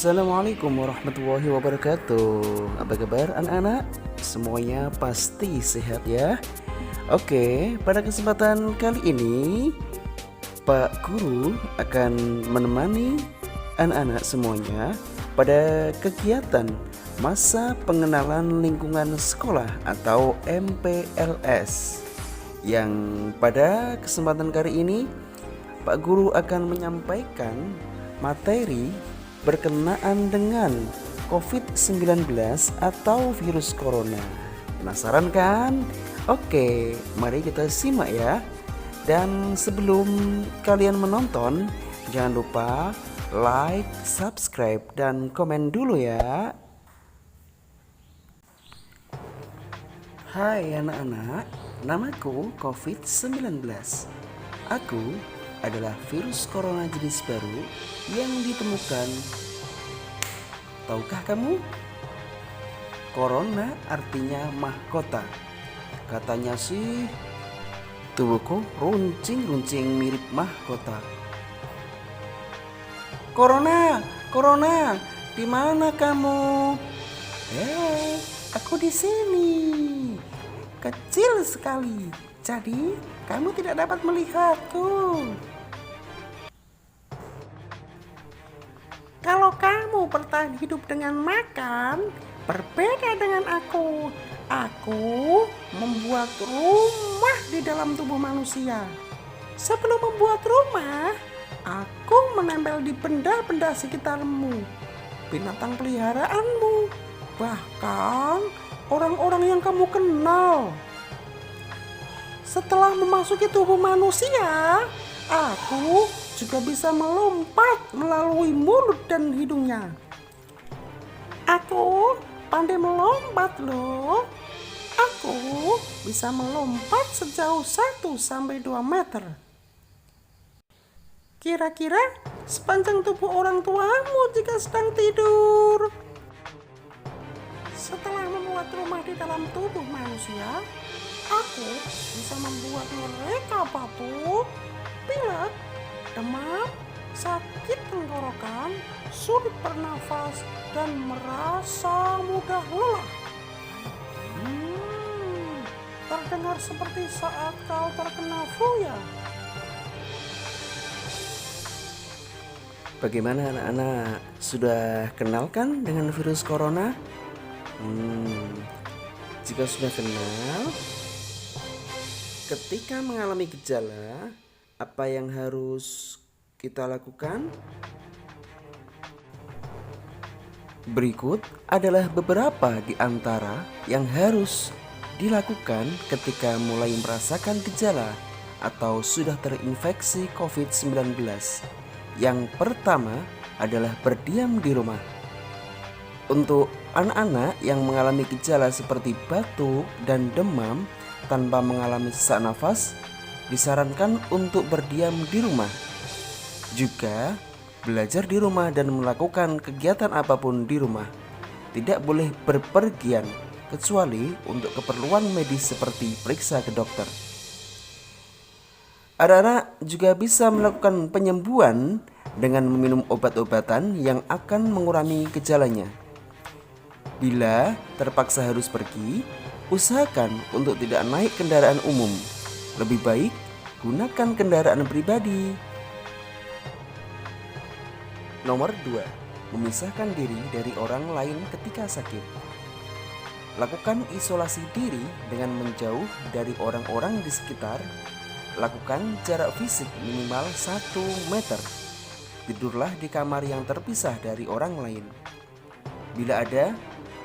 Assalamualaikum warahmatullahi wabarakatuh. Apa kabar anak-anak? Semuanya pasti sehat ya. Oke, pada kesempatan kali ini Pak Guru akan menemani anak-anak semuanya pada kegiatan masa pengenalan lingkungan sekolah atau MPLS, yang pada kesempatan kali ini Pak Guru akan menyampaikan materi berkenaan dengan COVID-19 atau virus corona. Penasaran kan? Oke, mari kita simak ya. Dan sebelum kalian menonton, jangan lupa like, subscribe, dan komen dulu ya. Hai anak-anak, namaku COVID-19. Aku adalah virus corona jenis baru yang ditemukan. Tahukah kamu? Corona artinya mahkota. Katanya sih tubuhku runcing-runcing mirip mahkota. Corona, Corona, di mana kamu? Aku di sini. Kecil sekali, jadi kamu tidak dapat melihatku. Kalau kamu bertahan hidup dengan makan, berbeda dengan aku. Aku membuat rumah di dalam tubuh manusia. Sebelum membuat rumah, aku menempel di benda-benda sekitarmu, binatang peliharaanmu, bahkan orang-orang yang kamu kenal. Setelah memasuki tubuh manusia, aku juga bisa melompat melalui mulut dan hidungnya. Aku pandai melompat loh. Aku bisa melompat sejauh 1-2 meter. Kira-kira sepanjang tubuh orang tuamu jika sedang tidur. Setelah membuat rumah di dalam tubuh manusia, aku bisa membuat mereka batuk, pilek, demam, sakit tenggorokan, sulit bernafas, dan merasa mudah lelah. Terdengar seperti saat kau terkena flu ya? Bagaimana anak-anak? Sudah kenal kan dengan virus corona? Jika sudah kenal, ketika mengalami gejala, apa yang harus kita lakukan? Berikut adalah beberapa di antara yang harus dilakukan ketika mulai merasakan gejala atau sudah terinfeksi COVID-19. Yang pertama adalah berdiam di rumah. Untuk anak-anak yang mengalami gejala seperti batuk dan demam tanpa mengalami sesak nafas, disarankan untuk berdiam di rumah. Juga belajar di rumah dan melakukan kegiatan apapun di rumah. Tidak boleh berpergian kecuali untuk keperluan medis seperti periksa ke dokter. Anak-anak juga bisa melakukan penyembuhan dengan meminum obat-obatan yang akan mengurangi gejalanya. Bila terpaksa harus pergi, usahakan untuk tidak naik kendaraan umum. Lebih baik gunakan kendaraan pribadi. Nomor 2, memisahkan diri dari orang lain ketika sakit. Lakukan isolasi diri dengan menjauh dari orang-orang di sekitar. Lakukan jarak fisik minimal 1 meter. Tidurlah di kamar yang terpisah dari orang lain. Bila ada,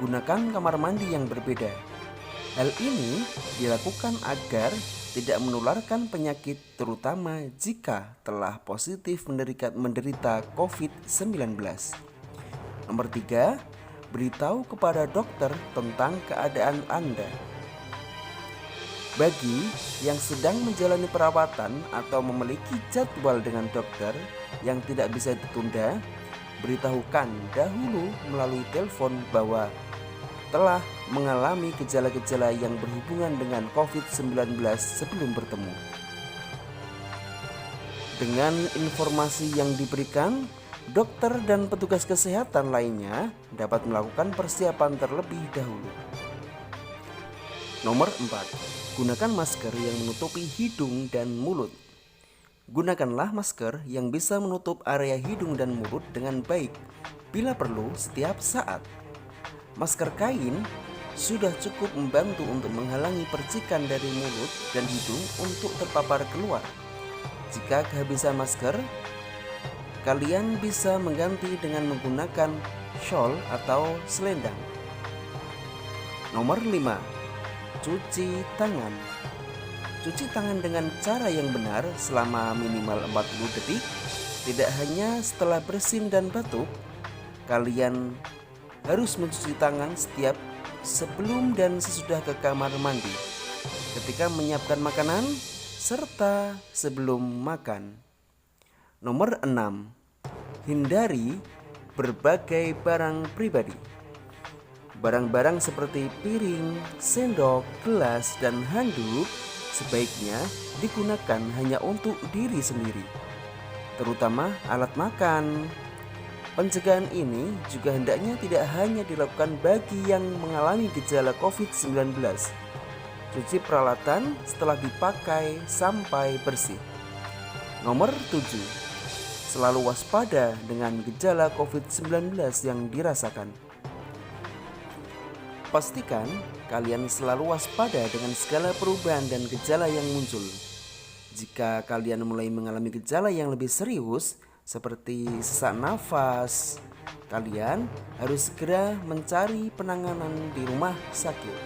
gunakan kamar mandi yang berbeda. Hal ini dilakukan agar tidak menularkan penyakit, terutama jika telah positif menderita COVID-19. Nomor 3, beritahu kepada dokter tentang keadaan Anda. Bagi yang sedang menjalani perawatan atau memiliki jadwal dengan dokter yang tidak bisa ditunda, beritahukan dahulu melalui telepon bahwa telah mengalami gejala-gejala yang berhubungan dengan COVID-19 sebelum bertemu. Dengan informasi yang diberikan, dokter dan petugas kesehatan lainnya dapat melakukan persiapan terlebih dahulu. Nomor 4. Gunakan masker yang menutupi hidung dan mulut. Gunakanlah masker yang bisa menutup area hidung dan mulut dengan baik bila perlu setiap saat. Masker kain sudah cukup membantu untuk menghalangi percikan dari mulut dan hidung untuk terpapar keluar. Jika kehabisan masker, kalian bisa mengganti dengan menggunakan shawl atau selendang. Nomor 5. Cuci tangan. Cuci tangan dengan cara yang benar selama minimal 40 detik, tidak hanya setelah bersin dan batuk. Kalian harus mencuci tangan setiap sebelum dan sesudah ke kamar mandi, ketika menyiapkan makanan, serta sebelum makan. Nomor 6. Hindari berbagai barang pribadi. Barang-barang seperti piring, sendok, gelas, dan handuk sebaiknya digunakan hanya untuk diri sendiri, terutama alat makan. Pencegahan ini juga hendaknya tidak hanya dilakukan bagi yang mengalami gejala COVID-19. Cuci peralatan setelah dipakai sampai bersih. Nomor 7. Selalu waspada dengan gejala COVID-19 yang dirasakan. Pastikan kalian selalu waspada dengan segala perubahan dan gejala yang muncul. Jika kalian mulai mengalami gejala yang lebih serius, seperti sesak nafas, kalian harus segera mencari penanganan di rumah sakit.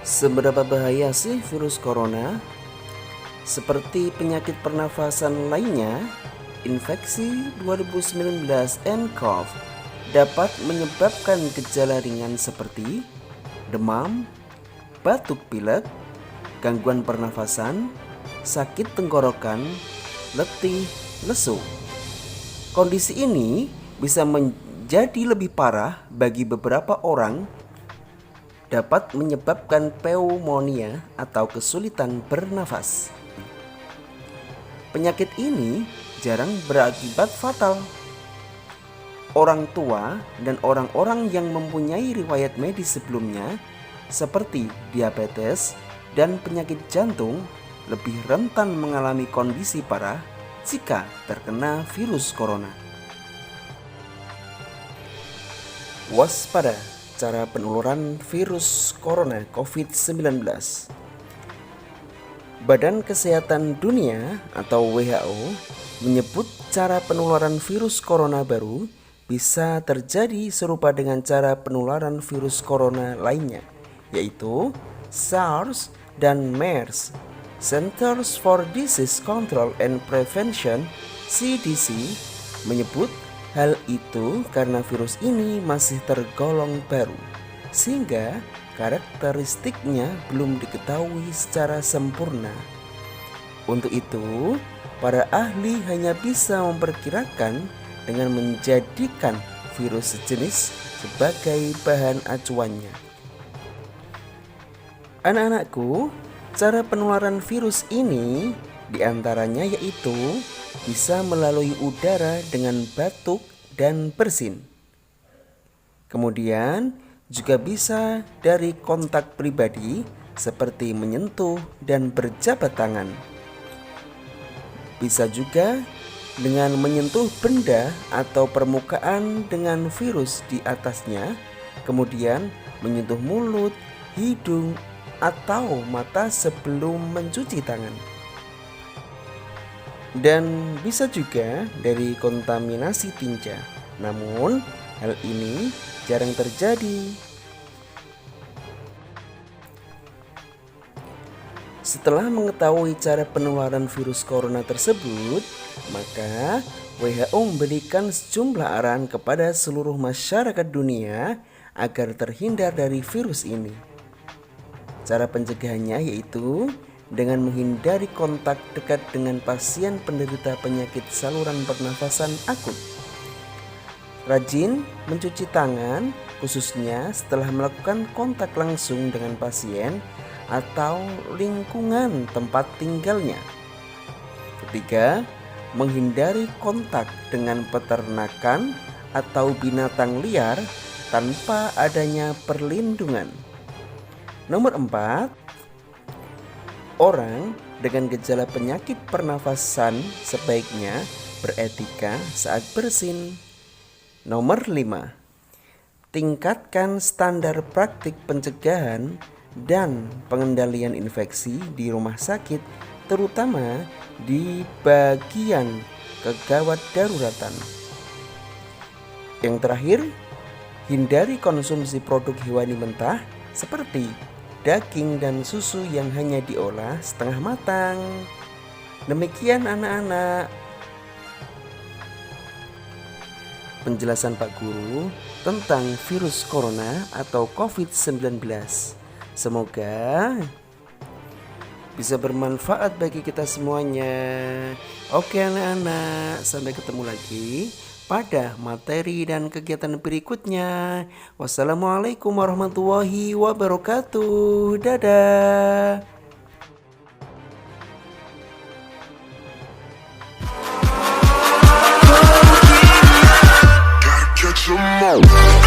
Seberapa bahaya sih virus corona? Seperti penyakit pernafasan lainnya, infeksi 2019 nCoV dapat menyebabkan gejala ringan seperti demam, batuk pilek, gangguan pernafasan, sakit tenggorokan, letih, lesu. Kondisi ini bisa menjadi lebih parah bagi beberapa orang, dapat menyebabkan pneumonia atau kesulitan bernafas. Penyakit ini jarang berakibat fatal. Orang tua dan orang-orang yang mempunyai riwayat medis sebelumnya seperti diabetes dan penyakit jantung lebih rentan mengalami kondisi parah jika terkena virus corona. Waspada cara penularan virus corona COVID-19. Badan Kesehatan Dunia atau WHO menyebut cara penularan virus corona baru bisa terjadi serupa dengan cara penularan virus corona lainnya, yaitu SARS dan MERS. Centers for Disease Control and Prevention (CDC) menyebut hal itu karena virus ini masih tergolong baru, sehingga karakteristiknya belum diketahui secara sempurna. Untuk itu, para ahli hanya bisa memperkirakan dengan menjadikan virus sejenis sebagai bahan acuannya. Anak-anakku, cara penularan virus ini diantaranya yaitu bisa melalui udara dengan batuk dan bersin. Kemudian juga bisa dari kontak pribadi seperti menyentuh dan berjabat tangan. Bisa juga dengan menyentuh benda atau permukaan dengan virus di atasnya, kemudian menyentuh mulut, hidung, atau mata sebelum mencuci tangan. Dan bisa juga dari kontaminasi tinja. Namun, hal ini jarang terjadi. Setelah mengetahui cara penularan virus corona tersebut, maka WHO memberikan sejumlah arahan kepada seluruh masyarakat dunia agar terhindar dari virus ini. Cara pencegahannya yaitu dengan menghindari kontak dekat dengan pasien penderita penyakit saluran pernafasan akut. Rajin mencuci tangan khususnya setelah melakukan kontak langsung dengan pasien atau lingkungan tempat tinggalnya. Ketiga, menghindari kontak dengan peternakan atau binatang liar tanpa adanya perlindungan. Nomor 4, orang dengan gejala penyakit pernafasan sebaiknya beretika saat bersin. Nomor 5, tingkatkan standar praktik pencegahan dan pengendalian infeksi di rumah sakit, terutama di bagian kegawat daruratan. Yang terakhir, hindari konsumsi produk hewani mentah seperti daging dan susu yang hanya diolah setengah matang. Demikian anak-anak penjelasan Pak Guru tentang virus corona atau COVID-19. Semoga bisa bermanfaat bagi kita semuanya. Oke anak-anak, sampai ketemu lagi pada materi dan kegiatan berikutnya. Wassalamualaikum warahmatullahi wabarakatuh. Dadah. Catch 'em all.